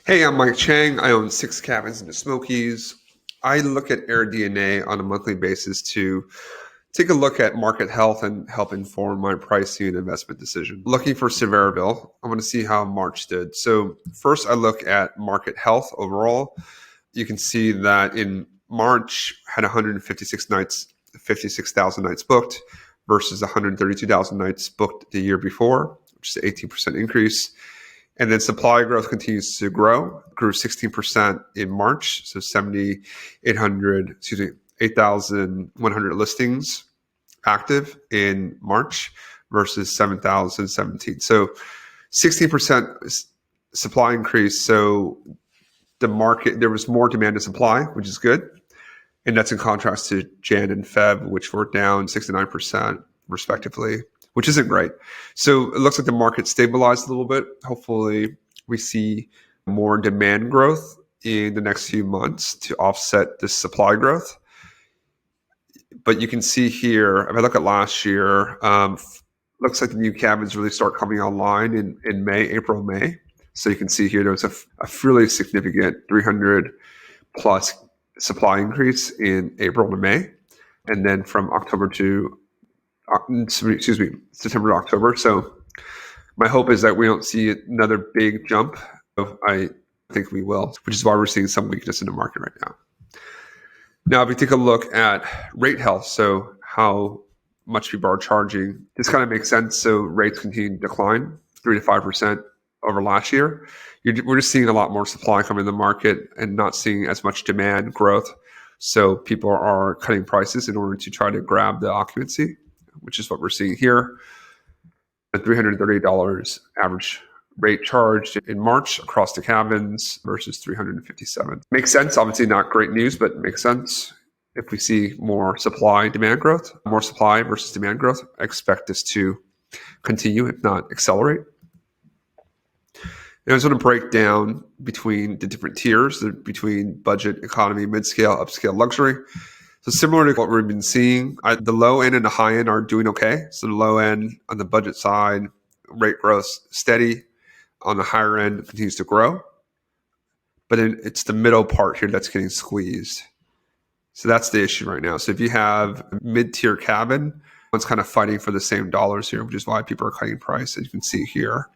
Hey, I'm Mike Chang. I own 6 cabins in the Smokies. I look at AirDNA on a monthly basis to take a look at market health and help inform my pricing and investment decision. Looking for Sevierville, I want to see how March did. So first, I look at market health overall. You can see that in March had 156 nights, 56,000 nights booked versus 132,000 nights booked the year before, which is an 18% increase. And then supply growth continues to grow, grew 16% in March. So 8,100 listings active in March versus 7,017. So 16% supply increase. So the market, there was more demand than supply, which is good. And that's in contrast to Jan and Feb, which were down 69% respectively, which isn't great. So it looks like the market stabilized a little bit. Hopefully we see more demand growth in the next few months to offset this supply growth. But you can see here, if I look at last year, looks like the new cabins really start coming online in May, April, May. So you can see here there was a fairly significant 300 plus supply increase in April to May. And then from September to October. So my hope is that we don't see another big jump. I think we will, which is why we're seeing some weakness in the market right now. Now, if we take a look at rate health, so how much people are charging, this kind of makes sense. So rates continue to decline 3 to 5% over last year. We're just seeing a lot more supply come in the market and not seeing as much demand growth. So people are cutting prices in order to try to grab the occupancy, which is what we're seeing here. The $330 average rate charged in March across the cabins versus $357. Makes sense. Obviously not great news, but makes sense. If we see more supply versus demand growth, I expect this to continue, if not accelerate. And I just want to break down between the different tiers, between budget, economy, mid-scale, upscale, luxury. So similar to what we've been seeing, the low end and the high end are doing okay. So the low end on the budget side, rate growth steady. On the higher end, continues to grow. But it's the middle part here that's getting squeezed. So that's the issue right now. So if you have a mid-tier cabin, it's kind of fighting for the same dollars here, which is why people are cutting price. As you can see here,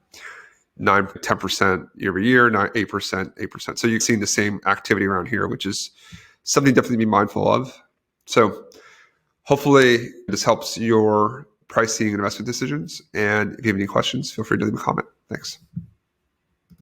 10% year over year, 8%, 8%. So you're seeing the same activity around here, which is something definitely to be mindful of. So hopefully this helps your pricing and investment decisions. And if you have any questions, feel free to leave a comment. Thanks.